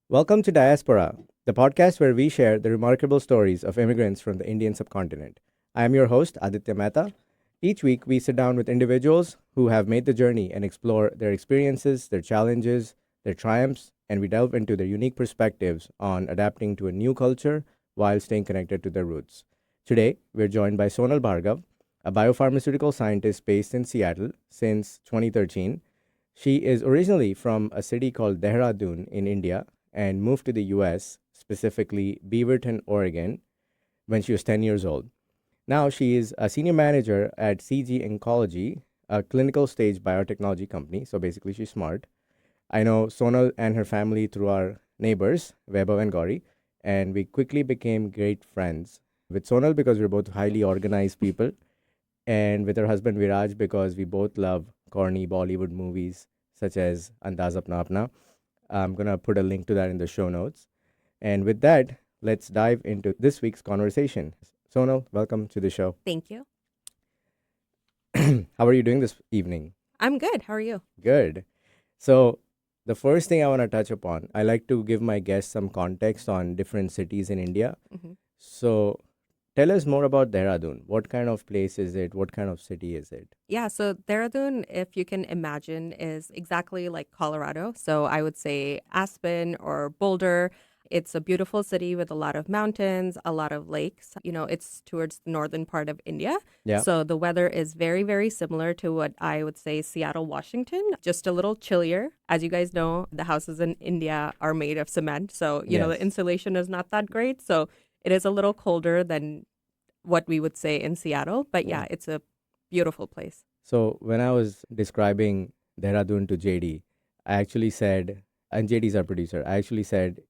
Welcome to Diasporaa, the podcast where we share the remarkable stories of immigrants from the Indian subcontinent. I am your host, Aditya Mehta. Each week, we sit down with individuals who have made the journey and explore their experiences, their challenges, their triumphs, and we delve into their unique perspectives on adapting to a new culture while staying connected to their roots. Today, we're joined by Sonal Bhargava, a biopharmaceutical scientist based in Seattle since 2013. She is originally from a city called Dehra Dun in India and moved to the US, specifically Beaverton, Oregon, when she was 10 years old. Now she is a senior manager at CG Oncology, a clinical stage biotechnology company. So basically, she's smart. I know Sonal and her family through our neighbors, Vaibhav and Gauri, and we quickly became great friends. With Sonal, because we're both highly organized people, and with her husband Viraj, because we both love corny Bollywood movies such as Andaz Apna Apna. I'm going to put a link to that in the show notes. And with that, let's dive into this week's conversation. Sonal, welcome to the show. Thank you. How are you doing this evening? I'm good. How are you? Good. So, the first thing I want to touch upon, I like to give my guests some context on different cities in India. hmm So, tell us more about Dehradun. What kind of place is it? What kind of city is it? Yeah, so Dehra Dun, if you can imagine, is exactly like Colorado. So I would say Aspen or Boulder. It's a beautiful city with a lot of mountains, a lot of lakes. It's towards the northern part of India. Yeah. So the weather is very, very similar to what I would say Seattle, Washington, just a little chillier. As you guys know, the houses in India are made of cement. So, the Yes. insulation is not that great. So it is a little colder than what we would say in Seattle. But Yeah. yeah, it's a beautiful place. So when I was describing Dehradun to JD, I actually said, and JD's our producer, I actually said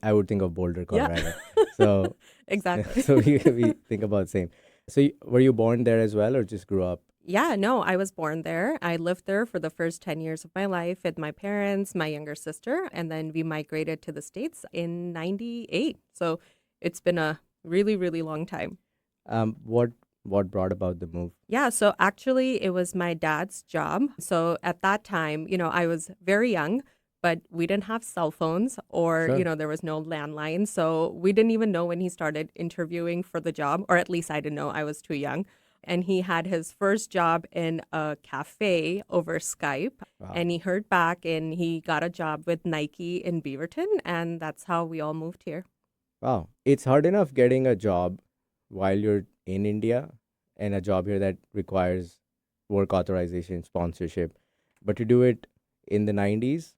I would think of Boulder, Yeah, Colorado. So exactly. so we think about same. So were you born there as well, or just grew up? Yeah, no, I was born there. I lived there for the first 10 years of my life with my parents, my younger sister, and then we migrated to the States in 98. So it's been a really, really long time. What brought about the move? Yeah, so actually, it was my dad's job. So at that time, I was very young, but we didn't have cell phones or, Sure. there was no landline. So we didn't even know when he started interviewing for the job, or at least I didn't know. I was too young. And he had his first job in a cafe over Skype. Wow. And he heard back and he got a job with Nike in Beaverton. And that's how we all moved here. Wow. It's hard enough getting a job while you're in India and a job here that requires work authorization, sponsorship. But to do it in the 90s,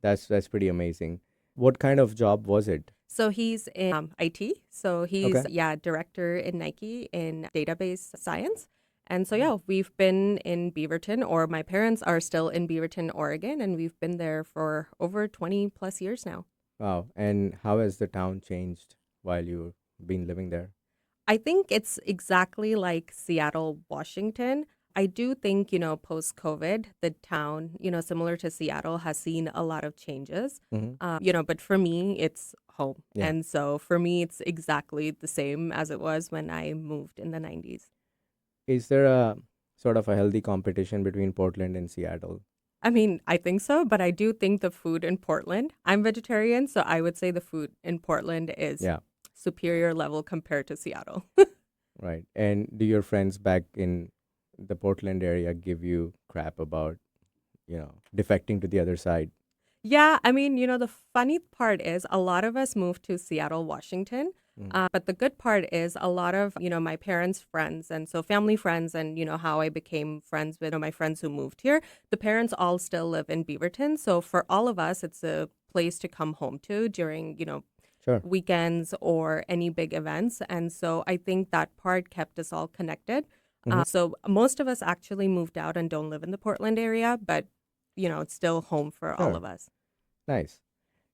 that's pretty amazing. What kind of job was it? So he's in IT. So he's, Okay. yeah, director in Nike in database science. And so, yeah, we've been in Beaverton, or my parents are still in Beaverton, Oregon, and we've been there for over 20 plus years now. Wow. And how has the town changed while you've been living there? I think it's exactly like Seattle, Washington. I do think, post COVID, the town, similar to Seattle, has seen a lot of changes. Hmm. But for me, it's home. Yeah. And so for me, it's exactly the same as it was when I moved in the 90s. Is there a sort of a healthy competition between Portland and Seattle? I mean, I think so, but I do think the food in Portland, I'm vegetarian, so I would say the food in Portland is Yeah. superior level compared to Seattle. Right. And do your friends back in the Portland area give you crap about, defecting to the other side? Yeah, I mean, the funny part is a lot of us moved to Seattle, Washington. Mm. But the good part is a lot of, my parents' friends and so family friends and, how I became friends with my friends who moved here, the parents all still live in Beaverton. So for all of us, it's a place to come home to during, Sure. weekends or any big events. And so I think that part kept us all connected. Hmm. So most of us actually moved out and don't live in the Portland area, but, it's still home for all Sure. of us. Nice.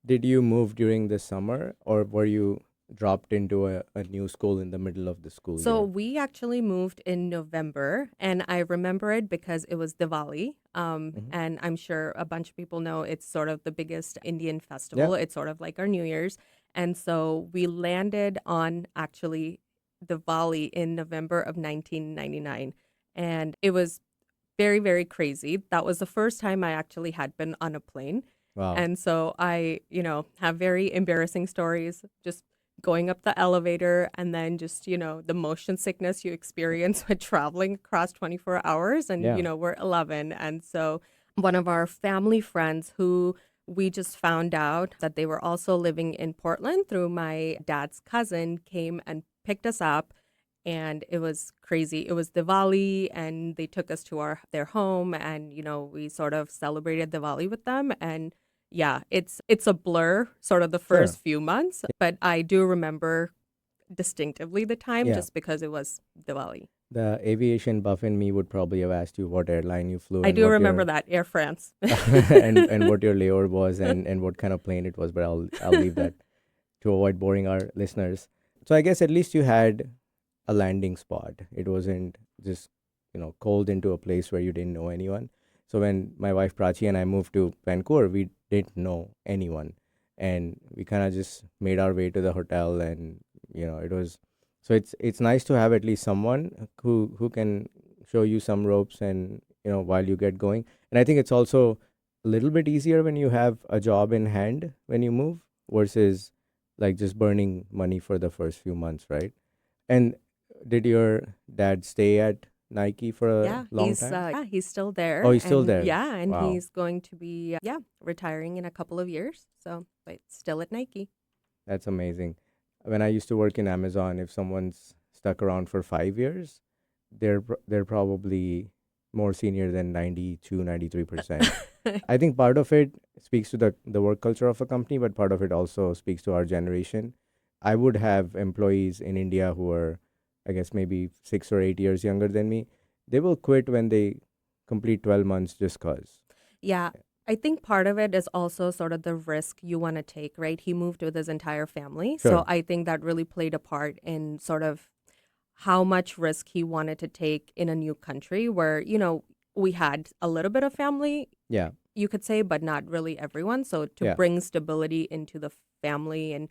Did you move during the summer or were you dropped into a new school in the middle of the school So year? we actually moved in November, and I remember it because it was Diwali. Hmm. And I'm sure a bunch of people know it's sort of the biggest Indian Yeah. festival. It's sort of like our New Year's. And so we landed on actually Diwali in November of 1999. And it was very, very crazy. That was the first time I actually had been on a plane. Wow. And so I, have very embarrassing stories just going up the elevator and then just, the motion sickness you experience with traveling across 24 hours. And, Yeah. we're 11. And so one of our family friends who we just found out that they were also living in Portland through my dad's cousin came and picked us up, and it was crazy. It was Diwali, and they took us to their home, and we sort of celebrated Diwali with them. And yeah, it's a blur, sort of the Sure. first few months, but I do remember distinctively the time Yeah. just because it was Diwali. The aviation buff in me would probably have asked you what airline you flew I and do what remember your that, Air France. and what your layover was and what kind of plane it was, but I'll leave that to avoid boring our listeners. So I guess at least you had a landing spot. It wasn't just, cold into a place where you didn't know anyone. So when my wife Prachi and I moved to Vancouver, we didn't know anyone. And we kind of just made our way to the hotel, and it was, so it's nice to have at least someone who can show you some ropes, and while you get going. And I think it's also a little bit easier when you have a job in hand when you move versus like just burning money for the first few months, right? And did your dad stay at Nike for a Yeah, long time? he's still Oh, there, he's still and there. yeah, and Wow, he's going to be retiring in a couple of years. So, but still at Nike. that's amazing. When I used to work in Amazon, if someone's stuck around for 5 years, they're probably more senior than 92, 93%. I think part of it speaks to the work culture of a company, but part of it also speaks to our generation. I would have employees in India who are, I guess, maybe 6 or 8 years younger than me. They will quit when they complete 12 months just cause. Yeah, I think part of it is also sort of the risk you want to take, right? He moved with his entire family. So Sure. I think that really played a part in sort of how much risk he wanted to take in a new country where, we had a little bit of family, Yeah. you could say, but not really everyone. So to Yeah. bring stability into the family and,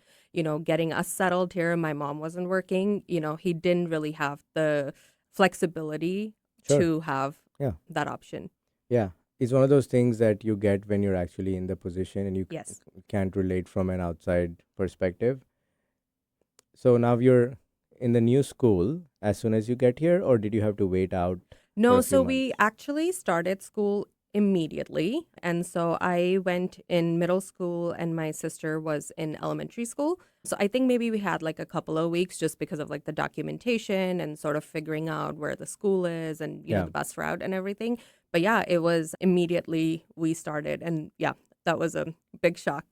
getting us settled here, my mom wasn't working, he didn't really have the flexibility Sure. to have Yeah. that option. Yeah. It's one of those things that you get when you're actually in the position and you Yes. can't relate from an outside perspective. So now you're in the new school as soon as you get here, or did you have to wait out for No, a few so months? we actually started school immediately. And so I went in middle school and my sister was in elementary school. So I think maybe we had like a couple of weeks just because of like the documentation and sort of figuring out where the school is and, Yeah. the bus route and everything. But yeah, it was immediately we started. And yeah, that was a big shock.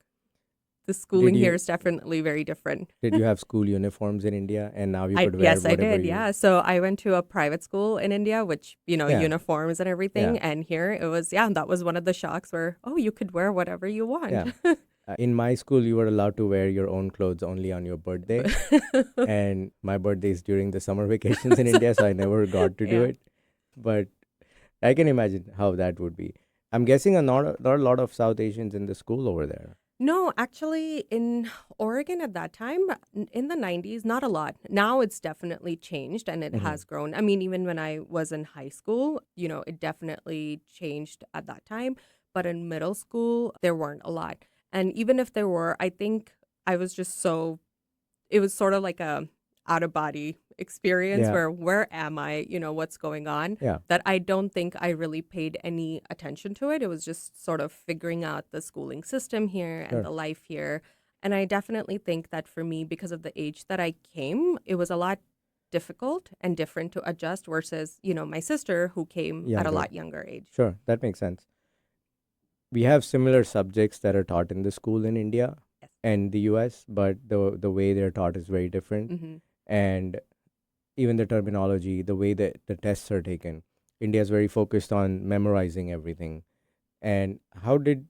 The Did schooling here you is definitely very different. did you have school uniforms in India and now you I could wear Yes, I whatever did. you Yeah. So I went to a private school in India, which, Yeah. uniforms and Yeah. everything. And here it was, yeah, that was one of the shocks where, oh, you could wear whatever you want. Yeah. In my school, you were allowed to wear your own clothes only on your birthday. And my birthday is during the summer vacations in So, India, so I never got to do yeah. it. But I can imagine how that would be. I'm guessing not a lot of South Asians in the school over there. No, actually, in Oregon at that time, in the 90s, not a lot. Now it's definitely changed and it Hmm. has grown. I mean, even when I was in high school, it definitely changed at that time. But in middle school, there weren't a lot. And even if there were, I think I was just so it was sort of like a out of body experience Yeah. where am I, what's going on, Yeah. that I don't think I really paid any attention to it. It was just sort of figuring out the schooling system here and Sure. the life here. And I definitely think that for me, because of the age that I came, it was a lot difficult and different to adjust versus, my sister who came at a Younger. lot younger age. Sure. That makes sense. We have similar subjects that are taught in the school in India Yes. and the US, but the way they're taught is very different. Hmm. And even the terminology, the way that the tests are taken. India is very focused on memorizing everything. And how did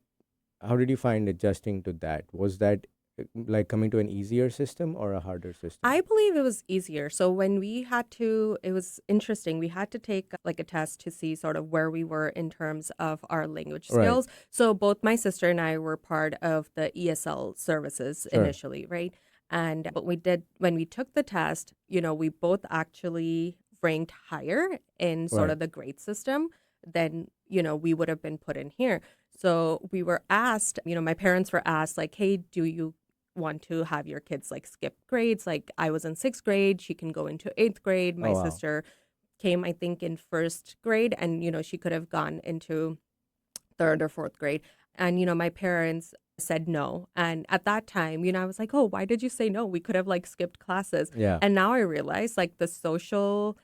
you find adjusting to that? Was that like coming to an easier system or a harder system? I believe it was easier. So when it was interesting. We had to take like a test to see sort of where we were in terms of our language Right. skills. So both my sister and I were part of the ESL services Sure. initially, right? And what we did when we took the test, we both actually ranked higher in sort Right. of the grade system than, we would have been put in here. So we were asked, my parents were asked, like, hey, do you want to have your kids like skip grades? Like, I was in sixth grade, she can go into eighth grade. Oh My wow. sister came, I think, in first grade, and, she could have gone into third or fourth grade. And, my parents said no. And at that time, I was like, oh, why did you say no? We could have like skipped classes. Yeah. And now I realize like the social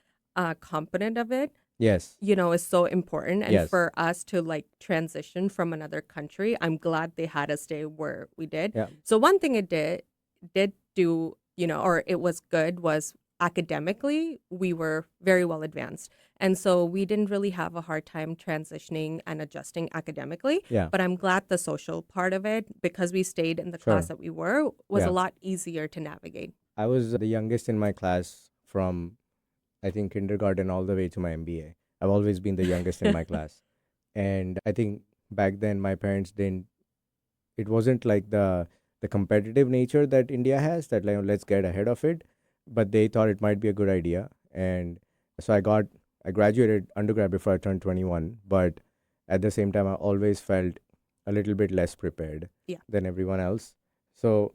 component of it, Yes. is so important. And Yes. for us to like transition from another country, I'm glad they had us stay where we did. Yeah. So one thing it did do, or it was good, was academically, we were very well advanced. And so we didn't really have a hard time transitioning and adjusting academically. Yeah. But I'm glad the social part of it, because we stayed in the Sure. class that we were, was Yeah. a lot easier to navigate. I was the youngest in my class from, I think, kindergarten all the way to my MBA. I've always been the youngest in my class. And I think back then my parents didn't, it wasn't like the competitive nature that India has, that like let's get ahead of it, but they thought it might be a good idea. And so I graduated undergrad before I turned 21, but at the same time I always felt a little bit less prepared Yeah. than everyone else. So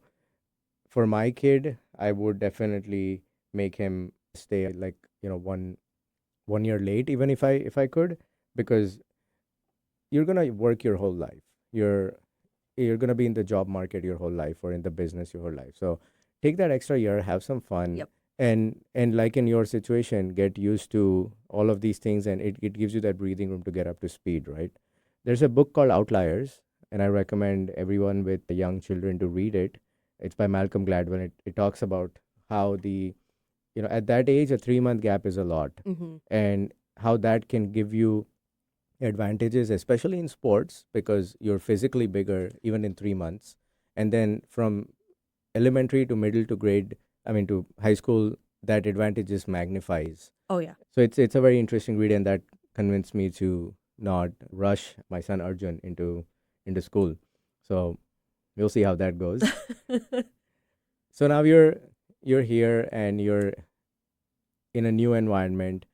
for my kid, I would definitely make him stay like, one year late, even if I could, because you're gonna work your whole life. You're gonna be in the job market your whole life, or in the business your whole life. So take that extra year, have some fun. Yep. And like in your situation, get used to all of these things, and it gives you that breathing room to get up to speed, right? There's a book called Outliers, and I recommend everyone with young children to read it. It's by Malcolm Gladwell. It talks about how at that age, a 3 month gap is a lot, Mm-hmm. and how that can give you advantages, especially in sports, because you're physically bigger even in 3 months. And then from elementary to middle to grade, I mean, to high school, that advantage just magnifies. Oh, yeah. So it's a very interesting read, and that convinced me to not rush my son Arjun into school. So we'll see how that goes. So now you're here and you're in a new environment.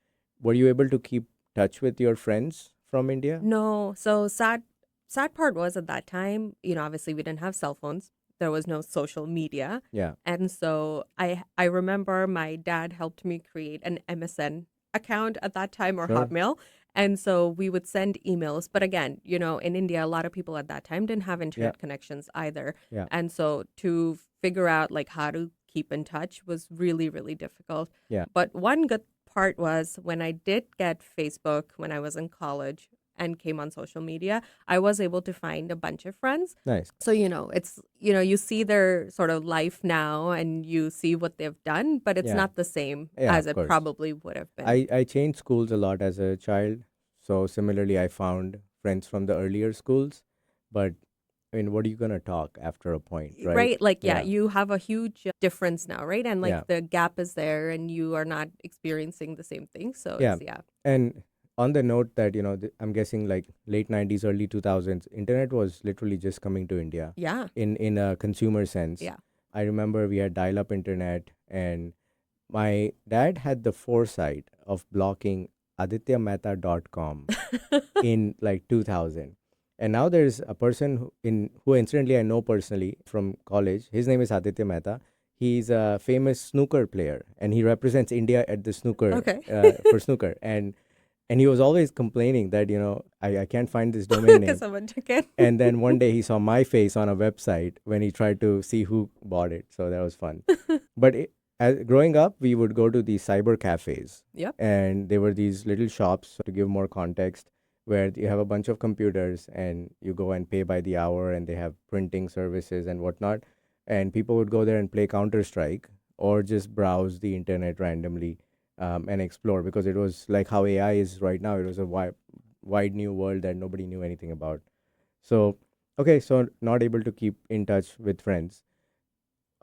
Were you able to keep touch with your friends from India? No. So sad part was, at that time, obviously we didn't have cell phones. There was no social media. Yeah. And so I remember my dad helped me create an MSN account at that time, or Sure. Hotmail. And so we would send emails. But again, in India, a lot of people at that time didn't have internet connections either. Yeah. And so to figure out like how to keep in touch was really, really difficult. Yeah. But one good part was, when I did get Facebook when I was in college and came on social media, I was able to find a bunch of friends. Nice. So, it's, you see their sort of life now and you see what they've done, but it's Yeah. not the same Yeah, as of it course. probably would have been. I changed schools a lot as a child. So similarly, I found friends from the earlier schools. But I mean, what are you going to talk after a point, right? Right. Like, yeah, Yeah. you have a huge difference now, right? And like Yeah. the gap is there and you are not experiencing the same thing. So Yeah. it's, yeah. And on the note that, I'm guessing like late 90s, early 2000s, internet was literally just coming to India Yeah. in a consumer sense. Yeah. I remember we had dial-up internet, and my dad had the foresight of blocking adityamehta.com in like 2000. And now there's a person who incidentally I know personally from college. His name is Aditya Mehta. He's a famous snooker player, and he represents India at the snooker Okay. for snooker. And he was always complaining that I can't find this domain name. Because someone took it. And then one day he saw my face on a website when he tried to see who bought it. So that was fun. But growing up, we would go to these cyber cafes. Yep. And they were these little shops, to give more context, where you have a bunch of computers and you go and pay by the hour, and they have printing services and whatnot. And people would go there and play Counter-Strike, or just browse the internet randomly and explore, because it was like how AI is right now. It was a wide new world that nobody knew anything about. So, okay, so not able to keep in touch with friends.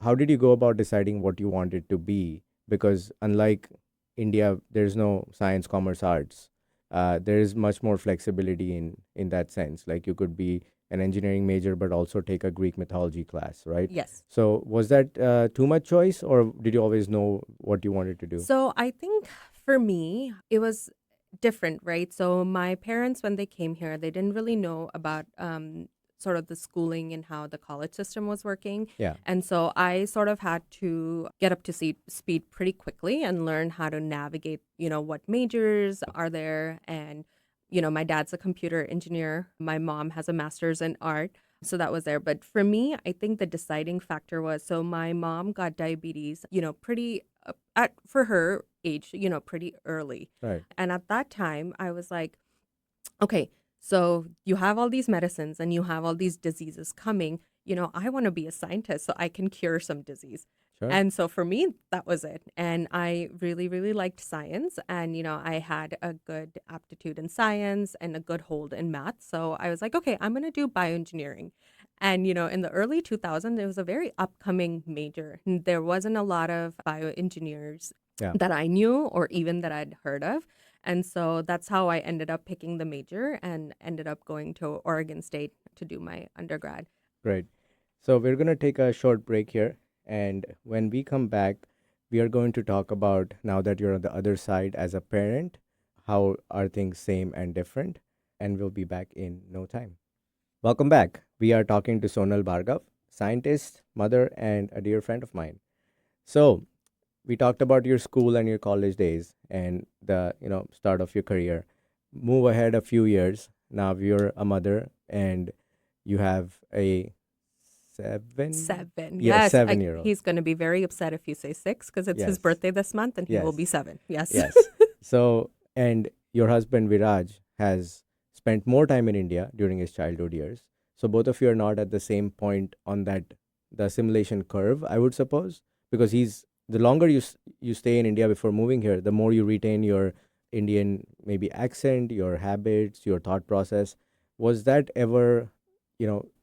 How did you go about deciding what you wanted to be? Because unlike India, there's no science, commerce, arts. There is much more flexibility in that sense. Like, you could be an engineering major but also take a Greek mythology class, right? Yes. So was that too much choice, or did you always know what you wanted to do? So I think for me, it was different, right? So my parents, when they came here, they didn't really know about sort of the schooling and how the college system was working. Yeah. And so I sort of had to get up to speed pretty quickly and learn how to navigate, what majors are there. And, my dad's a computer engineer. My mom has a master's in art. So that was there. But for me, I think the deciding factor was, so my mom got diabetes, pretty for her age, pretty early. Right. And at that time, I was like, okay, so you have all these medicines and you have all these diseases coming. I want to be a scientist so I can cure some disease. Sure. And so for me, that was it. And I really, really liked science. And, I had a good aptitude in science and a good hold in math. So I was like, okay, I'm going to do bioengineering. And, in the early 2000s, it was a very upcoming major. There wasn't a lot of bioengineers Yeah. that I knew or even that I'd heard of. And so that's how I ended up picking the major and ended up going to Oregon State to do my undergrad. Great. So we're going to take a short break here. And when we come back, we are going to talk about, now that you're on the other side as a parent, how are things same and different? And we'll be back in no time. Welcome back. We are talking to Sonal Bhargava, scientist, mother, and a dear friend of mine. So we talked about your school and your college days and the start of your career. Move ahead a few years. Now you're a mother and you have a 7. Yeah, Yes. 7-year-old. He's going to be very upset if you say 6 because it's his Yes. birthday this month and he will Yes. be 7. Yes. Yes. So, and your husband Viraj has spent more time in India during his childhood years. So both of you are not at the same point on the assimilation curve, I would suppose, because the longer you stay in India before moving here, the more you retain your Indian maybe accent, your habits, your thought process. Was that ever,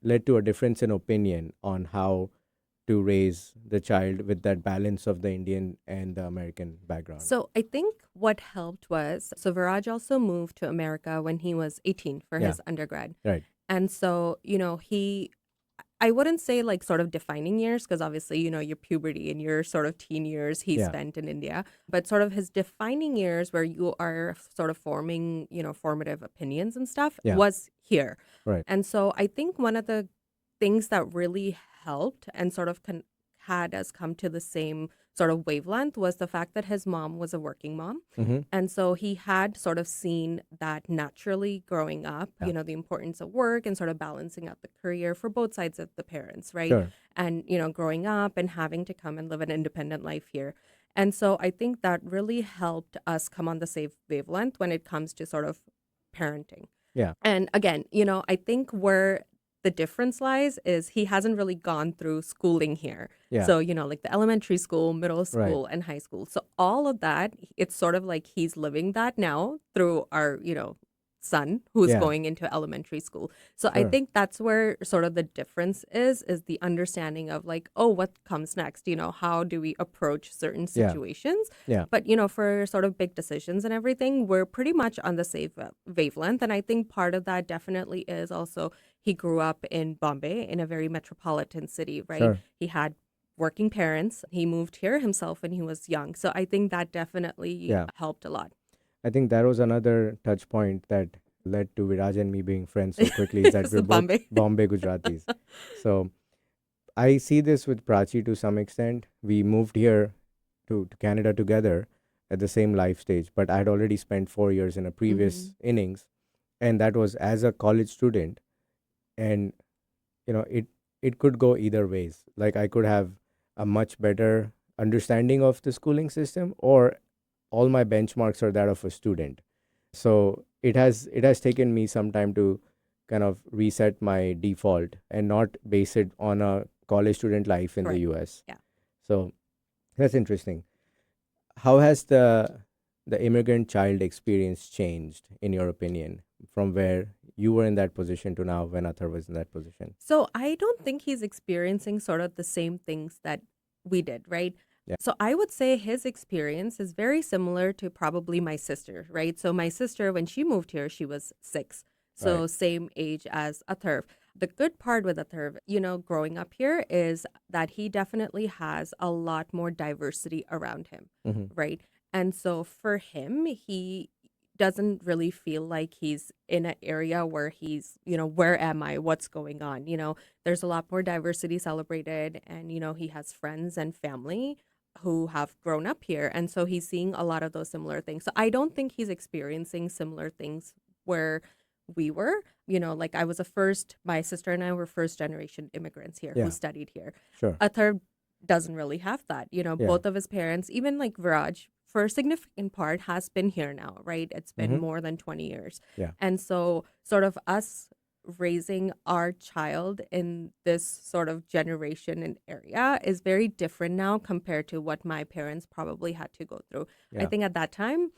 led to a difference in opinion on how to raise the child with that balance of the Indian and the American background? So I think what helped was, so Viraj also moved to America when he was 18 for Yeah. his undergrad. Right. And so, I wouldn't say like sort of defining years because obviously, your puberty and your sort of teen years he Yeah. spent in India, but sort of his defining years where you are sort of forming, formative opinions and stuff Yeah. was here. Right. And so I think one of the things that really helped and sort of had us come to the same sort of wavelength was the fact that his mom was a working mom. Mm-hmm. And so he had sort of seen that naturally growing up, Yeah. the importance of work and sort of balancing out the career for both sides of the parents, right? Sure. And, growing up and having to come and live an independent life here. And so I think that really helped us come on the same wavelength when it comes to sort of parenting. Yeah. And again, I think where the difference lies is he hasn't really gone through schooling here. Yeah. So, like the elementary school, middle Right. school, and high school. So all of that, it's sort of like he's living that now through our, son who's Yeah. going into elementary school. So I Sure. think that's where sort of the difference is the understanding of like, oh, what comes next? How do we approach certain Yeah. situations? Yeah. But, for sort of big decisions and everything, we're pretty much on the same wavelength. And I think part of that definitely is also he grew up in Bombay, in a very metropolitan city, right? Sure. He had working parents. He moved here himself when he was young. So I think that definitely Yeah. helped a lot. I think that was another touch point that led to Viraj and me being friends so quickly is that It's we're both Bombay. Bombay Gujaratis. So I see this with Prachi to some extent. We moved here to Canada together at the same life stage, but I had already spent 4 years in a previous innings, and that was as a college student. And it could go either ways. Like I could have a much better understanding of the schooling system, or all my benchmarks are that of a student. So it has taken me some time to kind of reset my default and not base it on a college student life in the Right. US. Yeah. So that's interesting. How has the immigrant child experience changed, in your opinion, from where you were in that position to now when Athar was in that position? So I don't think he's experiencing sort of the same things that we did, right? Yeah. So I would say his experience is very similar to probably my sister, right? So my sister, when she moved here, she was 6. So Right. same age as Atharv. The good part with Atharv, growing up here is that he definitely has a lot more diversity around him, Mm-hmm. right? And so for him, doesn't really feel like he's in an area where he's, where am I? What's going on? There's a lot more diversity celebrated, and, he has friends and family who have grown up here. And so he's seeing a lot of those similar things. So I don't think he's experiencing similar things where we were, like my sister and I were first generation immigrants here Yeah. who studied here. Sure. A third doesn't really have that. Yeah. Both of his parents, even like Viraj, for a significant part, has been here now, right? It's been more than 20 years. Yeah. And so, sort of us raising our child in this sort of generation and area is very different now compared to what my parents probably had to go through. Yeah. I think at that time,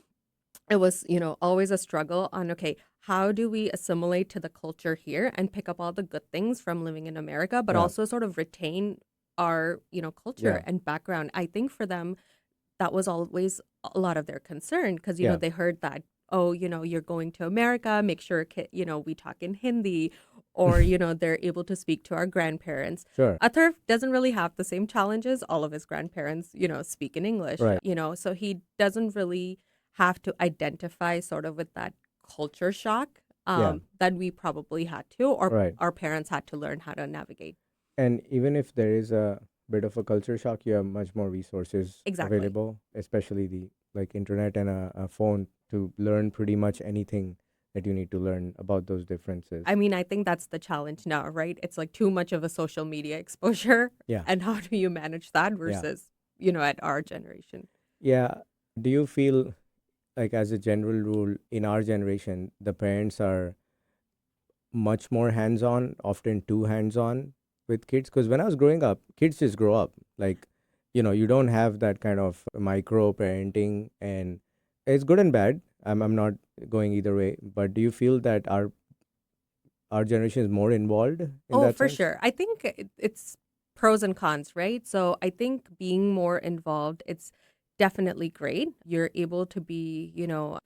it was, always a struggle on, okay, how do we assimilate to the culture here and pick up all the good things from living in America, but Yeah. also sort of retain our, culture Yeah. and background. I think for them, that was always a lot of their concern because, Yeah. they heard that, oh, you're going to America, make sure, we talk in Hindi, or, they're able to speak to our grandparents. Sure. Athar doesn't really have the same challenges. All of his grandparents, speak in English, Right. So he doesn't really have to identify sort of with that culture shock Yeah. that we probably had to, or Right. our parents had to learn how to navigate. And even if there is a bit of a culture shock, you have much more resources Exactly. available, especially the like internet and a phone to learn pretty much anything that you need to learn about those differences. I mean, I think that's the challenge now, right? It's like too much of a social media exposure. Yeah. And how do you manage that versus, at our generation? Yeah. Do you feel like, as a general rule, in our generation, the parents are much more hands-on, often too hands-on with kids? Because when I was growing up, kids just grow up. Like, you don't have that kind of micro parenting, and it's good and bad. I'm not going either way, but do you feel that our generation is more involved in Oh, that for sense? sure. I think it's pros and cons, right? So I think being more involved, it's definitely great. You're able to be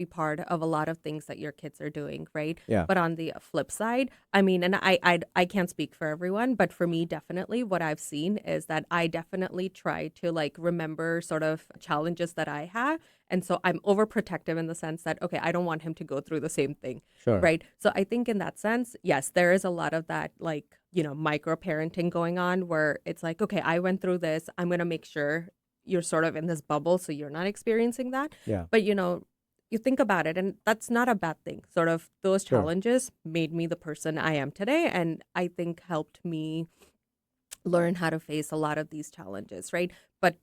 part of a lot of things that your kids are doing, right? Yeah. But on the flip side, I mean, and I can't speak for everyone, but for me, definitely what I've seen is that I definitely try to like remember sort of challenges that I have. And so I'm overprotective in the sense that, okay, I don't want him to go through the same thing. Sure. Right. So I think in that sense, yes, there is a lot of that, like, micro parenting going on where it's like, okay, I went through this. I'm going to make sure you're sort of in this bubble so you're not experiencing that. Yeah. But, you think about it, and that's not a bad thing. Sort of those Sure. challenges made me the person I am today. And I think helped me learn how to face a lot of these challenges. Right. But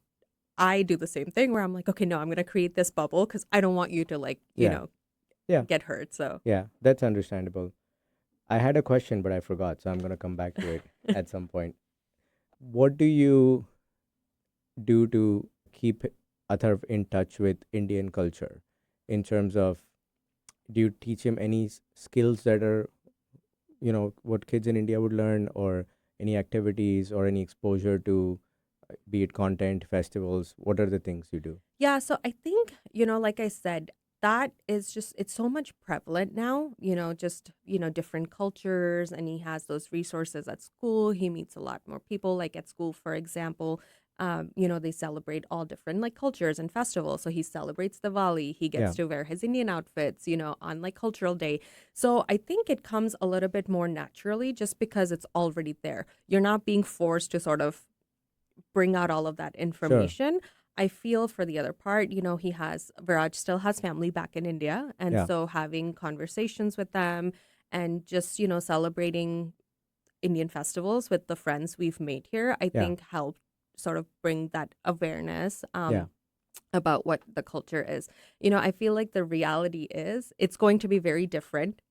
I do the same thing where I'm like, okay, no, I'm going to create this bubble because I don't want you to like, Yeah. get hurt. So Yeah, that's understandable. I had a question, but I forgot, so I'm going to come back to it at some point. What do you do to keep Atharv in touch with Indian culture in terms of, do you teach him any skills that are, what kids in India would learn, or any activities or any exposure to, be it content, festivals? What are the things you do? yeah, so I think, like I said, that is just, it's so much prevalent now, just, different cultures, and he has those resources at school. He meets a lot more people, like at school, for example. They celebrate all different like cultures and festivals. So he celebrates Diwali. He gets to wear his Indian outfits, on like cultural day. So I think it comes a little bit more naturally just because it's already there. You're not being forced to sort of bring out all of that information. I feel for the other part, Viraj still has family back in India. And Yeah. so having conversations with them and just, celebrating Indian festivals with the friends we've made here, I think helped sort of bring that awareness about what the culture is. I feel like the reality is it's going to be very different,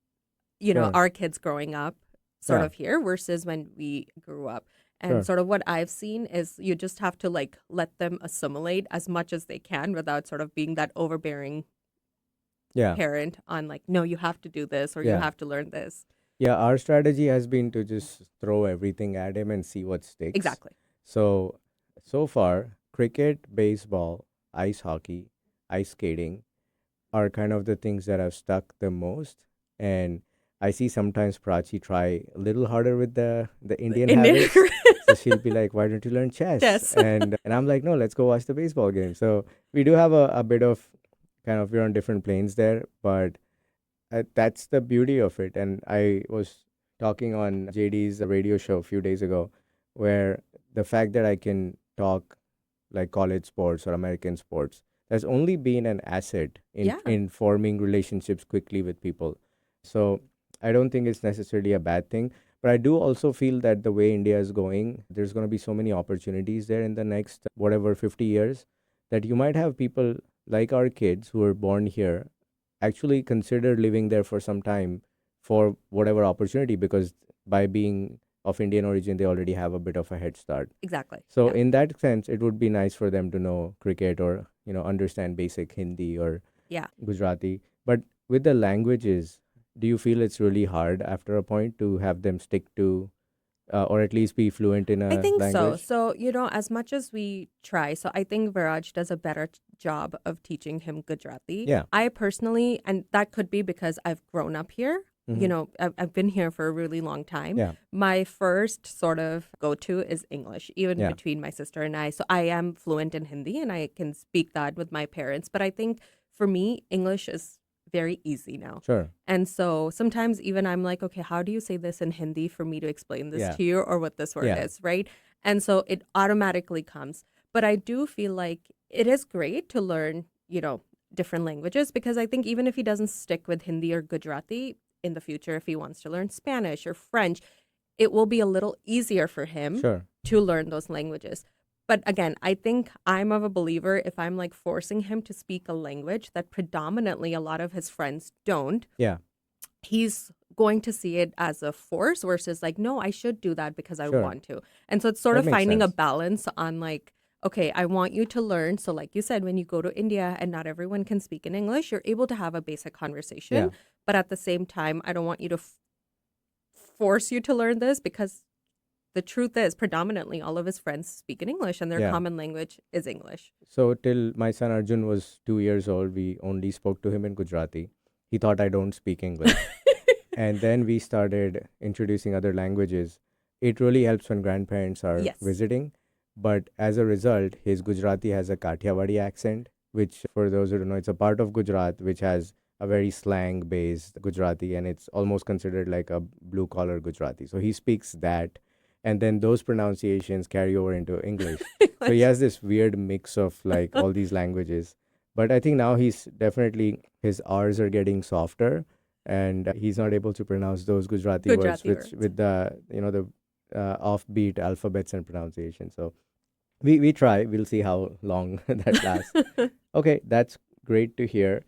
Sure. our kids growing up sort Yeah. of here versus when we grew up. And Sure. sort of what I've seen is you just have to like let them assimilate as much as they can without sort of being that overbearing Yeah. parent on like, no, you have to do this or you Yeah. have to learn this. Yeah, our strategy has been to just throw everything at him and see what sticks. Exactly. So far, cricket, baseball, ice hockey, ice skating are kind of the things that have stuck the most. And I see sometimes Prachi try a little harder with the Indian habits. So she'll be like, "Why don't you learn chess?" Chess. And I'm like, "No, let's go watch the baseball game." So we do have a bit of kind of we're on different planes there, but that's the beauty of it. And I was talking on JD's radio show a few days ago, where the fact that I can talk like college sports or American sports, has only been an asset in Yeah, in forming relationships quickly with people. So I don't think it's necessarily a bad thing. But I do also feel that the way India is going, there's going to be so many opportunities there in the next whatever 50 years that you might have people like our kids who are born here actually consider living there for some time for whatever opportunity, because by being of Indian origin, they already have a bit of a head start. exactly. So Yeah. in that sense, it would be nice for them to know cricket or understand basic Hindi or Yeah. Gujarati. But with the languages, do you feel it's really hard after a point to have them stick to or at least be fluent in I a think so. language? So, as much as we try, so I think Viraj does a better job of teaching him Gujarati. Yeah. I personally, and that could be because I've grown up here. Hmm. I've been here for a really long time. Yeah. My first sort of go to is English, even Yeah. between my sister and I. So I am fluent in Hindi and I can speak that with my parents. But I think for me, English is very easy now. Sure. And so sometimes even I'm like, okay, how do you say this in Hindi for me to explain this Yeah. to you or what this word Yeah. is, right? And so it automatically comes. But I do feel like it is great to learn, different languages, because I think even if he doesn't stick with Hindi or Gujarati in the future, if he wants to learn Spanish or French, it will be a little easier for him Sure. to learn those languages. But again, I think I'm of a believer if I'm like forcing him to speak a language that predominantly a lot of his friends don't, Yeah. he's going to see it as a force versus like, no, I should do that because I Sure. want to. And so it's sort That of makes finding a sense. balance on like, okay, I want you to learn. So like you said, when you go to India and not everyone can speak in English, you're able to have a basic conversation. Yeah. But at the same time, I don't want you to force you to learn this, because the truth is predominantly all of his friends speak in English and their Yeah. common language is English. So till my son Arjun was 2 years old, we only spoke to him in Gujarati. He thought I don't speak English. And then we started introducing other languages. It really helps when grandparents are Yes. visiting. But as a result, his Gujarati has a Kathiawadi accent, which, for those who don't know, it's a part of Gujarat which has a very slang based Gujarati, and it's almost considered like a blue collar Gujarati. So he speaks that. And then those pronunciations carry over into English. So he has this weird mix of like all these languages. But I think now his R's are getting softer, and he's not able to pronounce those Gujarati words Gujarati with, words. with the offbeat alphabets and pronunciation. So we try. We'll see how long that lasts. Okay, that's great to hear.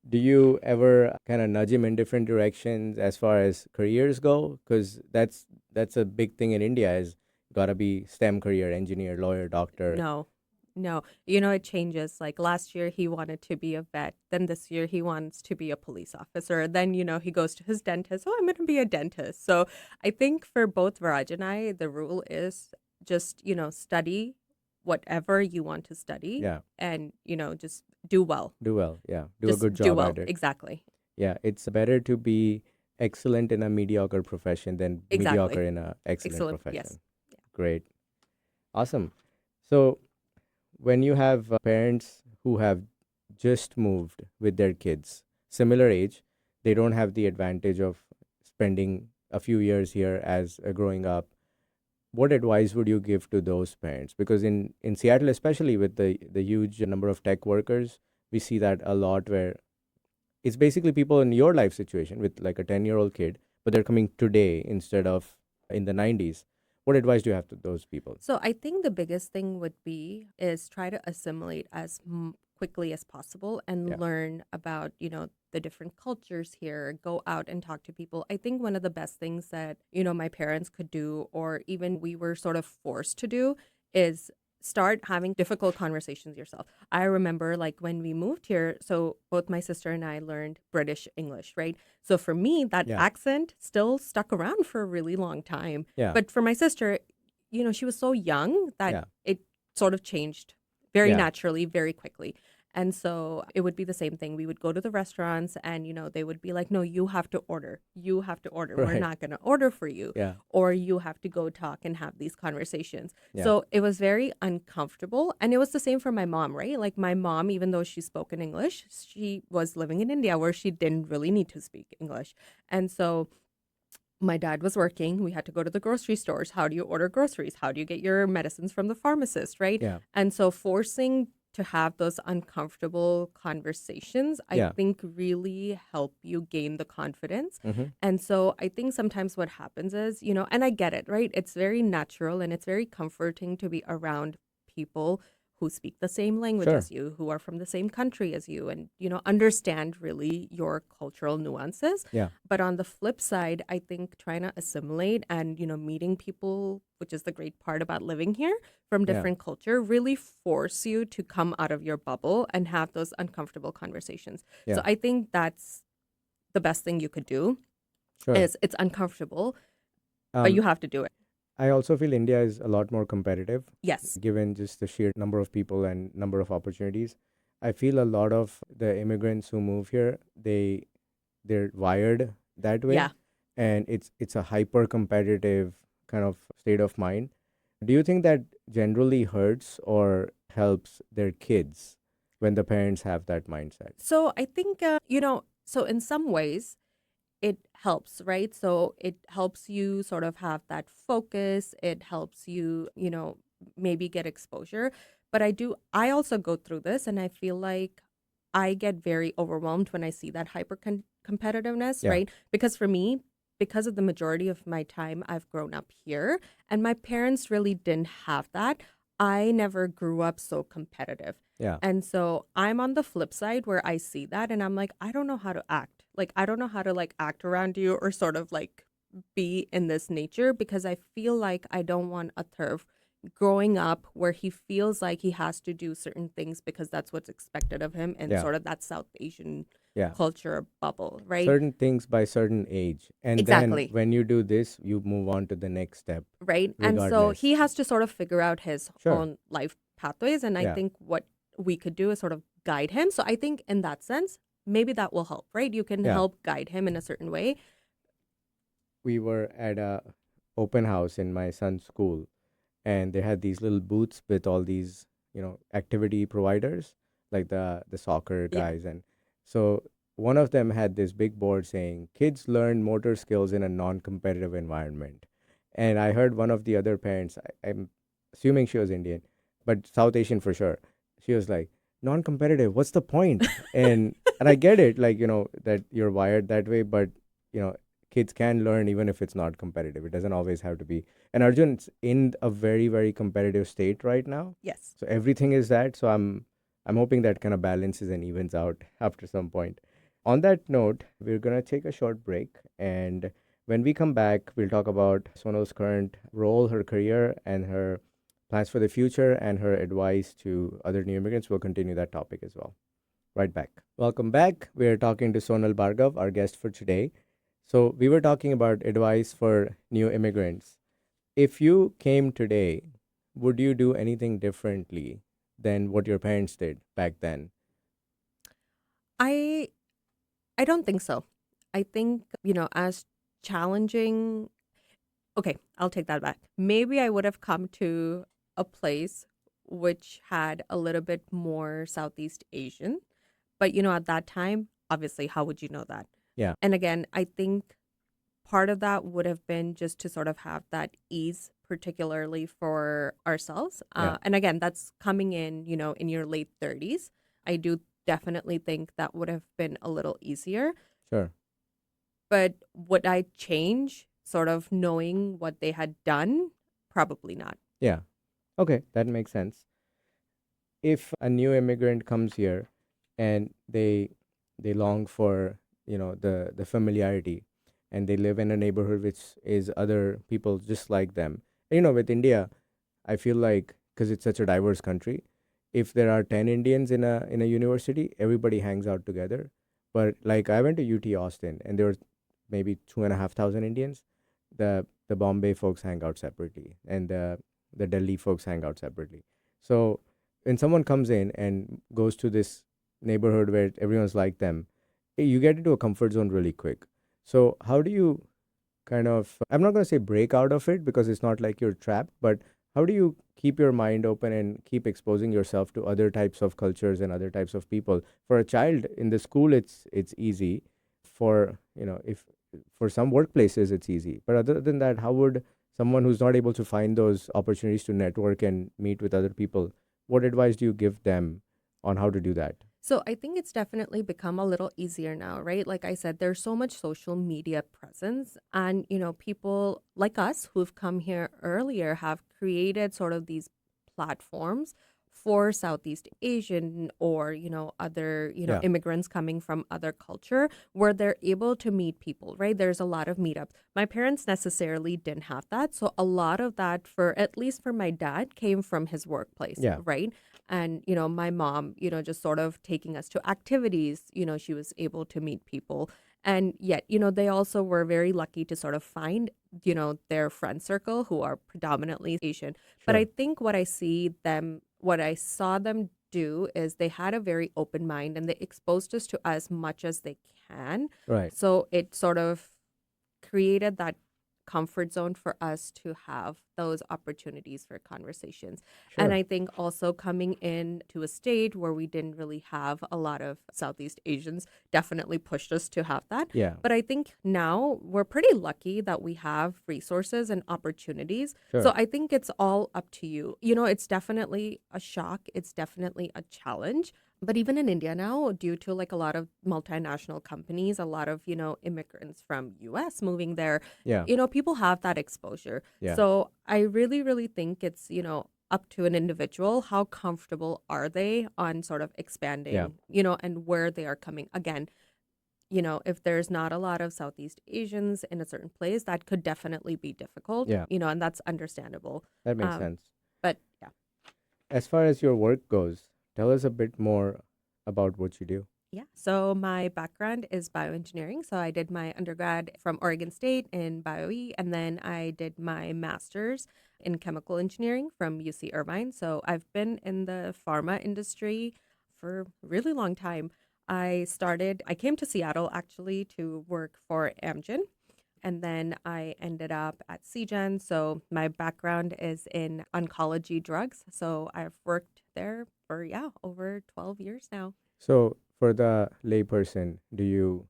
Do you ever kind of nudge him in different directions as far as careers go? Because that's a big thing in India. Is gotta be STEM career, engineer, lawyer, doctor. No, no. It changes. Like last year, he wanted to be a vet. Then this year, he wants to be a police officer. Then, he goes to his dentist. Oh, I'm going to be a dentist. So I think for both Viraj and I, the rule is just, study whatever you want to study. Yeah. And, just do well. Do well. Yeah. Do Just a good do job well. at it. Exactly. Yeah. It's better to be excellent in a mediocre profession than Exactly. mediocre in a excellent Excellent. profession. Yes. Great. Awesome. So when you have parents who have just moved with their kids, similar age, they don't have the advantage of spending a few years here as growing up. What advice would you give to those parents? Because in Seattle, especially with the huge number of tech workers, we see that a lot, where it's basically people in your life situation with like a 10-year-old kid, but they're coming today instead of in the 90s. What advice do you have to those people? So I think the biggest thing would be is try to assimilate as quickly as possible and Yeah. learn about, the different cultures here, go out and talk to people. I think one of the best things that, my parents could do, or even we were sort of forced to do, is start having difficult conversations yourself. I remember like when we moved here, so both my sister and I learned British English, right? So for me, that Yeah. accent still stuck around for a really long time. Yeah. But for my sister, she was so young that Yeah. it sort of changed very Yeah. naturally, very quickly. And so it would be the same thing. We would go to the restaurants and, they would be like, no, you have to order. You have to order. We're Right. not going to order for you. Yeah. Or you have to go talk and have these conversations. Yeah. So it was very uncomfortable. And it was the same for my mom, right? Like my mom, even though she spoke in English, she was living in India where she didn't really need to speak English. And so my dad was working. We had to go to the grocery stores. How do you order groceries? How do you get your medicines from the pharmacist, right? Yeah. And so forcing to have those uncomfortable conversations, I Yeah. think really help you gain the confidence. Mm-hmm. And so I think sometimes what happens is, and I get it, right? It's very natural and it's very comforting to be around people who speak the same language Sure. as you, who are from the same country as you, and, understand really your cultural nuances. Yeah. But on the flip side, I think trying to assimilate and, meeting people, which is the great part about living here from Yeah. different culture, really force you to come out of your bubble and have those uncomfortable conversations. Yeah. So I think that's the best thing you could do. Sure. Is it's uncomfortable, but you have to do it. I also feel India is a lot more competitive. Yes. Given just the sheer number of people and number of opportunities. I feel a lot of the immigrants who move here, they're wired that way. Yeah. And it's a hyper competitive kind of state of mind. Do you think that generally hurts or helps their kids when the parents have that mindset? So I think, so in some ways, it helps, right? So it helps you sort of have that focus. It helps you, maybe get exposure. But I also go through this and I feel like I get very overwhelmed when I see that hyper competitiveness, Yeah. right? Because for me, because of the majority of my time I've grown up here and my parents really didn't have that, I never grew up so competitive. Yeah. And so I'm on the flip side where I see that and I'm like, I don't know how to act. Like, I don't know how to like act around you or sort of like be in this nature because I feel like I don't want a turf growing up where he feels like he has to do certain things because that's what's expected of him and Yeah. sort of that South Asian Yeah. culture bubble, right? Certain things by certain age. And Exactly. then when you do this, you move on to the next step. Right. And so Regardless. he has to sort of figure out his Sure. own life pathways. And I Yeah. think what we could do is sort of guide him. So I think in that sense, maybe that will help, right? You can Yeah. help guide him in a certain way. We were at a open house in my son's school, and they had these little booths with all these activity providers like the soccer Yeah. guys. And so one of them had this big board saying kids learn motor skills in a non-competitive environment. And I heard one of the other parents, I'm assuming she was Indian but South Asian for sure, she was like, non-competitive, what's the point? And I get it, like, that you're wired that way, but you know kids can learn even if it's not competitive. It doesn't always have to be. And Arjun's in a very, very competitive state right now. Yes. So everything is that. So I'm hoping that kind of balances and evens out after some point. On that note, we're gonna take a short break, and when we come back, we'll talk about Sonal's current role, her career, and her plans for the future, and her advice to other new immigrants. We'll continue that topic as well. Right back. Welcome back. We're talking to Sonal Bhargav, our guest for today. So we were talking about advice for new immigrants. If you came today, would you do anything differently than what your parents did back then? I don't think so. I think, as challenging, okay, I'll take that back. Maybe I would have come to a place which had a little bit more Southeast Asian. But, at that time, obviously, how would you know that? Yeah. And again, I think part of that would have been just to sort of have that ease, particularly for ourselves. Yeah. And again, that's coming in, in your late 30s. I do definitely think that would have been a little easier. Sure. But would I change sort of knowing what they had done? Probably not. Yeah. Okay, that makes sense. If a new immigrant comes here and they long for, the familiarity, and they live in a neighborhood which is other people just like them. With India, I feel like because it's such a diverse country, if there are 10 Indians in a university, everybody hangs out together. But like I went to UT Austin and there were maybe 2,500 Indians. The Bombay folks hang out separately, and the Delhi folks hang out separately. So when someone comes in and goes to this neighborhood where everyone's like them, you get into a comfort zone really quick. So how do you kind of, I'm not going to say break out of it because it's not like you're trapped, but how do you keep your mind open and keep exposing yourself to other types of cultures and other types of people? For a child in the school, it's easy. For, if for some workplaces it's easy, but other than that, how would someone who's not able to find those opportunities to network and meet with other people, what advice do you give them on how to do that? So I think it's definitely become a little easier now, right? Like I said, there's so much social media presence. And, people like us who've come here earlier have created sort of these platforms for Southeast Asian or, other, Yeah. immigrants coming from other culture where they're able to meet people, right? There's a lot of meetups. My parents necessarily didn't have that. So a lot of that for, at least for my dad, came from his workplace, Yeah. right? And my mom, just sort of taking us to activities, she was able to meet people. And yet, they also were very lucky to sort of find, their friend circle who are predominantly Asian. But I Sure. think what I saw them do is they had a very open mind and they exposed us to as much as they can. Right. So it sort of created that comfort zone for us to have those opportunities for conversations. And Sure. I think also coming in to a state where we didn't really have a lot of Southeast Asians definitely pushed us to have that. Yeah. But I think now we're pretty lucky that we have resources and opportunities. So Sure. I think it's all up to you. It's definitely a shock. It's definitely a challenge. But even in India now, due to like a lot of multinational companies, a lot of, immigrants from US moving there, Yeah. people have that exposure. Yeah. So I really, really think it's, up to an individual. How comfortable are they on sort of Yeah. expanding, and where they are coming? Again, if there's not a lot of Southeast Asians in a certain place, that could definitely be difficult, Yeah. and that's understandable. That makes Um, sense. but yeah. As far as your work goes, tell us a bit more about what you do. Yeah. So my background is bioengineering. So I did my undergrad from Oregon State in BioE, and then I did my master's in chemical engineering from UC Irvine. So I've been in the pharma industry for a really long time. I came to Seattle actually to work for Amgen. And then I ended up at CGen. So my background is in oncology drugs. So I've worked there for, yeah, over 12 years now. So, for the layperson, do you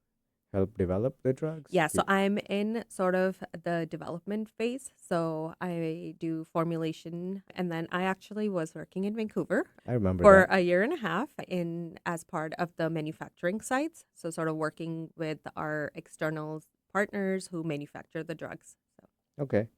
help develop the drugs? Yeah, so I'm in sort of the development phase. So I do formulation, and then I actually was working in Vancouver I remember for that. a year and a half in as part of the manufacturing sites. So sort of working with our external partners who manufacture the drugs. So Okay.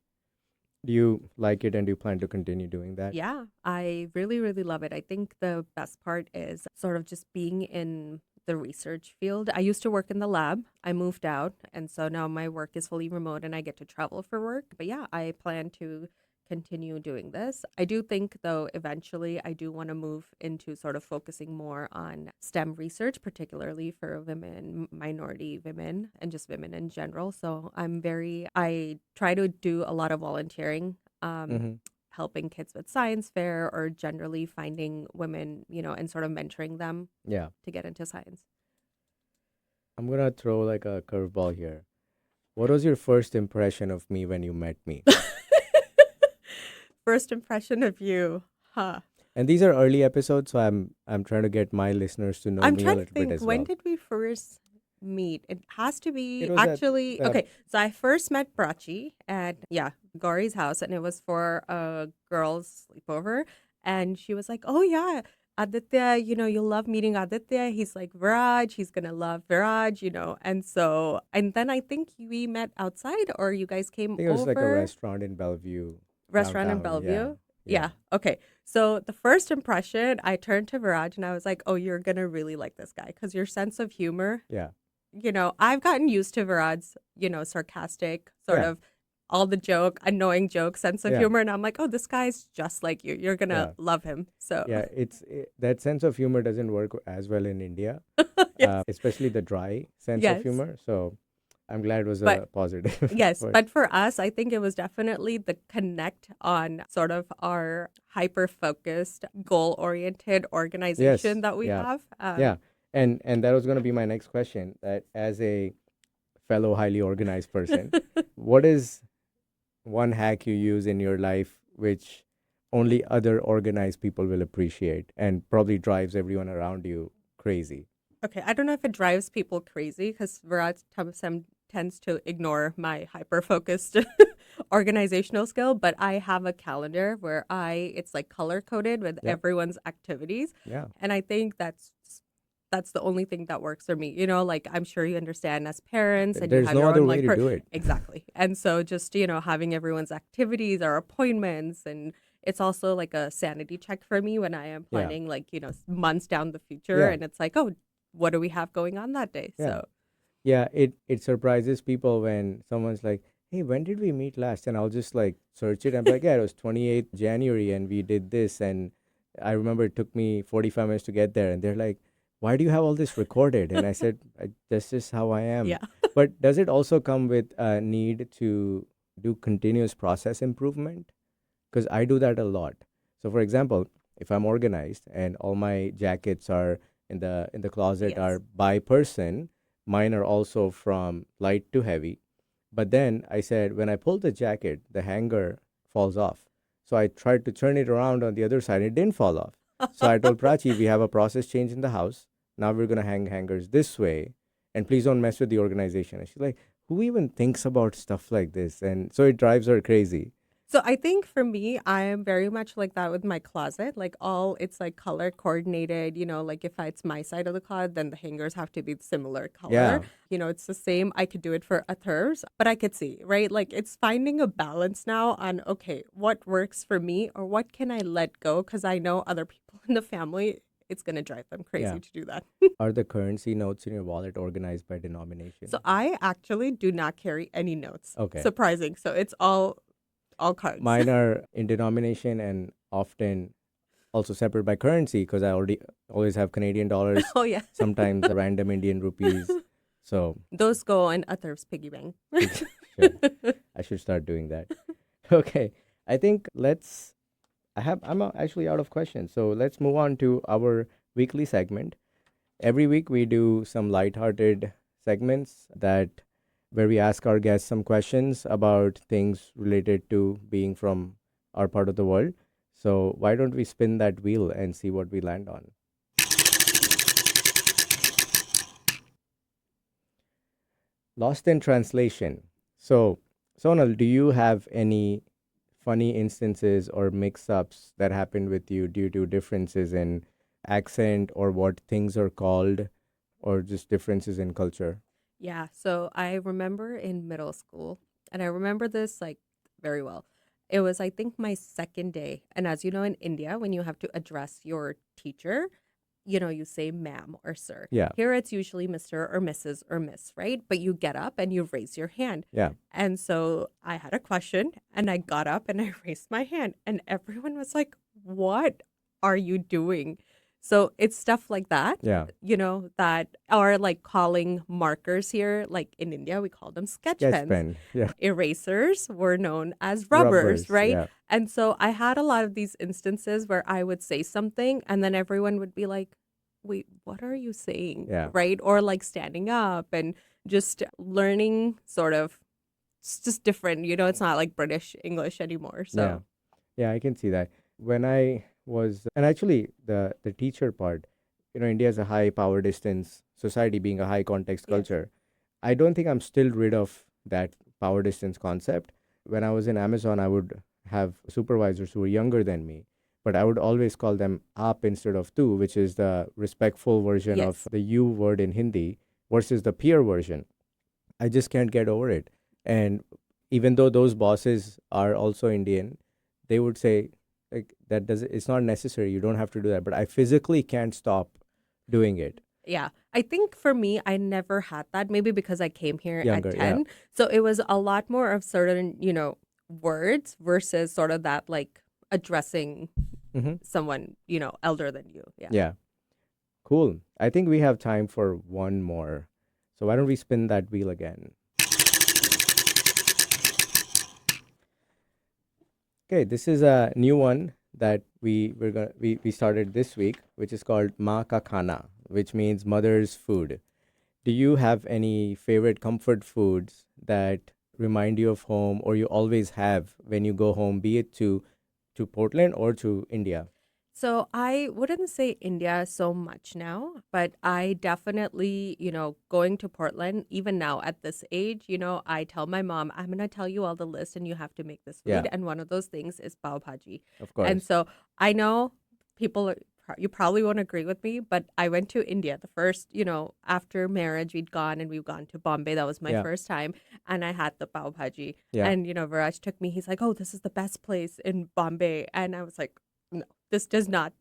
Do you like it and do you plan to continue doing that? yeah, I really, really love it. I think the best part is sort of just being in the research field. I used to work in the lab. I moved out. And so now my work is fully remote and I get to travel for work. But yeah, I plan to continue doing this. I do think, though, eventually I do want to move into sort of focusing more on STEM research, particularly for women, minority women, and just women in general. So I try to do a lot of volunteering. Mm-hmm. Helping kids with science fair or generally finding women, and sort of mentoring them Yeah. to get into science. I'm gonna throw like a curveball here. What was your first impression of me when you met me? First impression of you, huh? And these are early episodes, so I'm trying to get my listeners to know I'm me a trying to little bit think, as when well. did we first meet? It has to It be was at actually, the okay. So I first met Prachi at, yeah, Gauri's house, and it was for a girl's sleepover. And she was like, oh, yeah, Aditya, you'll love meeting Aditya. He's like Viraj. He's going to love Viraj. And then I think we met outside or you guys I came think it was like a over. restaurant in Bellevue Restaurant in downtown. Yeah. Bellevue. Yeah. Yeah. Okay. So the first impression, I turned to Viraj and I was like, oh, you're going to really like this guy because your sense of humor, Yeah. I've gotten used to Viraj's, sarcastic, sort Yeah. of all the annoying joke, sense of Yeah. humor. And I'm like, oh, this guy's just like you. You're going to Yeah. love him. So, Yeah. That sense of humor doesn't work as well in India, yes. especially the dry sense of Yes. humor. So I'm glad it was But a positive. yes, point. but for us, I think it was definitely the connect on sort of our hyper focused, goal oriented Yes. organization that we Yeah. have. Yeah. And that was going to be my next question. That as a fellow highly organized person, what is one hack you use in your life which only other organized people will appreciate and probably drives everyone around you crazy? Okay, I don't know if it drives people crazy because Virat tends to ignore my hyper focused organizational skill, but I have a calendar where it's like color coded with Yeah. everyone's activities. Yeah. And I think that's the only thing that works for me. Like I'm sure you understand as parents and you There's have no your other own way like to do it. exactly. And so just, having everyone's activities or appointments, and it's also like a sanity check for me when I am Yeah. planning like, months down the future, Yeah. and it's like, oh, what do we have going on that day? Yeah. So, Yeah, it surprises people when someone's like, "Hey, when did we meet last?" And I'll just like search it and be like, "Yeah, it was 28th January and we did this." And I remember it took me 45 minutes to get there. And they're like, "Why do you have all this recorded?" And I said, "That's just how I am." yeah. But does it also come with a need to do continuous process improvement? Because I do that a lot. So, for example, if I'm organized and all my jackets are in the closet Yes. are by person, mine are also from light to heavy. But then I said when I pull the jacket, the hanger falls off. So I tried to turn it around on the other side. It didn't fall off. So I told Prachi, we have a process change in the house. Now we're gonna hang hangers this way, and please don't mess with the organization. And she's like, who even thinks about stuff like this? And so it drives her crazy. So I think for me, I am very much like that with my closet. Like it's like color coordinated, like if it's my side of the closet, then the hangers have to be similar color. Yeah. It's the same. I could do it for others, but I could see, right? Like it's finding a balance now on, okay, what works for me or what can I let go? Because I know other people in the family, it's going to drive them Yeah. crazy to do that. Are the currency notes in your wallet organized by So denomination? I actually do not carry any notes. Okay. Surprising. So it's all cards. Mine are in denomination and often also separate by currency because I already always have Canadian dollars, Oh yeah. sometimes random Indian rupees. So, Those go in Atharv's piggy bank. sure, I should start doing that. Okay. I think I'm actually out of questions. So let's move on to our weekly segment. Every week we do some lighthearted segments that where we ask our guests some questions about things related to being from our part of the world. So why don't we spin that wheel and see what we land on? Lost in translation. So, Sonal, do you have any funny instances or mix-ups that happened with you due to differences in accent or what things are called or just differences in culture? Yeah, so I remember in middle school, and I remember this like very well. It was, I think, my second day. And as you know, in India, when you have to address your teacher, you say ma'am or sir. Yeah. Here it's usually Mr. or Mrs. or Miss, right? But you get up and you raise your hand. Yeah. And so I had a question and I got up and I raised my hand, and everyone was like, what are you doing? So it's stuff like that, Yeah. that are like calling markers here. Like in India, we call them sketch Sketch pens. pen. Yeah. Erasers were known as rubbers, right? Yeah. And so I had a lot of these instances where I would say something and then everyone would be like, wait, what are you saying? Yeah. Right? Or like standing up and just learning sort of, it's just different. It's not like British English anymore. So, Yeah. Yeah, I can see that. When I was, and actually the teacher part, India is a high power distance society, being a high context yes. culture. I don't think I'm still rid of that power distance concept. When I was in Amazon, I would have supervisors who were younger than me, but I would always call them aap instead of tu, which is the respectful version Yes. of the you word in Hindi versus the peer version. I just can't get over it. And even though those bosses are also Indian, they would say like that does it's not necessary. You don't have to do that. But I physically can't stop doing it. Yeah. I think for me, I never had that. Maybe because I came here Younger, at yeah. 10. So it was a lot more of certain, words versus sort of that like addressing Mm-hmm. someone, elder than you. Yeah. Yeah. Cool. I think we have time for one more. So why don't we spin that wheel again? Okay, this is a new one that we started this week, which is called Ma Ka Khana, which means mother's food. Do you have any favorite comfort foods that remind you of home, or you always have when you go home, be it to Portland or to India? So I wouldn't say India so much now, but I definitely, going to Portland, even now at this age, I tell my mom, I'm going to tell you all the list and you have to make this Yeah, food. And one of those things is pav bhaji. of And course. so I know people, you probably won't agree with me, but I went to India the first, after marriage, we've gone to Bombay. That was my Yeah, first time. And I had the pav bhaji. yeah. And, Viraj took me, he's like, oh, this is the best place in Bombay. And I was like, no, this does not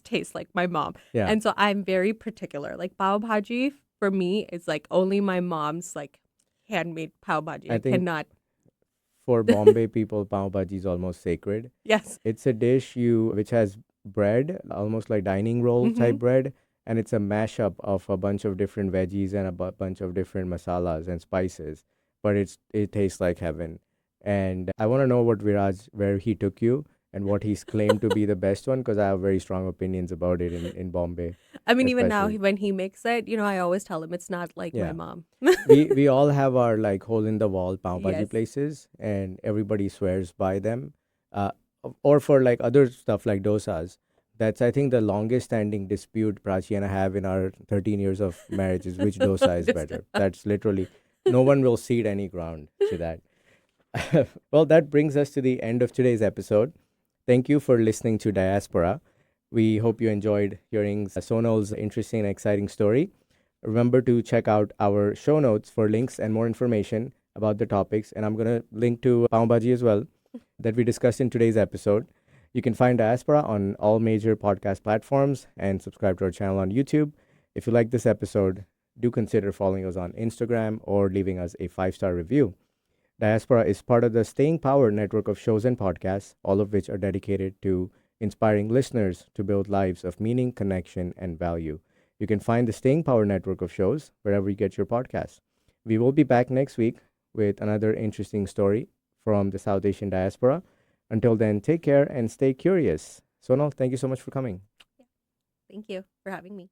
taste like my mom. Yeah, And so I'm very particular. Like pav bhaji for me is like only my mom's like handmade pav bhaji. I I think cannot. for Bombay people, pav bhaji is almost sacred. Yes. It's a dish you which has bread, almost like dining roll Mm-hmm. type bread, and it's a mashup of a bunch of different veggies and a bunch of different masalas and spices. But it tastes like heaven. And I want to know what Viraj where he took you and what he's claimed to be the best one, because I have very strong opinions about it in Bombay, I mean, even now especially. when he makes it, I always tell him it's not like my Yeah. mom. We all have our like hole in the wall pav bhaji Yes. places, and everybody swears by them. Uh, or for like other stuff like dosas. That's I think the longest standing dispute Prachi and I have in our 13 years of marriage is which The dosa is longest. better. That's literally no one will cede any ground to that. Well, that brings us to the end of today's episode. Thank you for listening to Diaspora. We hope you enjoyed hearing Sonal's interesting and exciting story. Remember to check out our show notes for links and more information about the topics. And I'm going to link to Pav Bhaji as well that we discussed in today's episode. You can find Diaspora on all major podcast platforms and subscribe to our channel on YouTube. If you like this episode, do consider following us on Instagram or leaving us a 5-star review. Diaspora is part of the Staying Power network of shows and podcasts, all of which are dedicated to inspiring listeners to build lives of meaning, connection, and value. You can find the Staying Power network of shows wherever you get your podcasts. We will be back next week with another interesting story from the South Asian diaspora. Until then, take care and stay curious. Sonal, thank you so much for coming. Thank you for having me.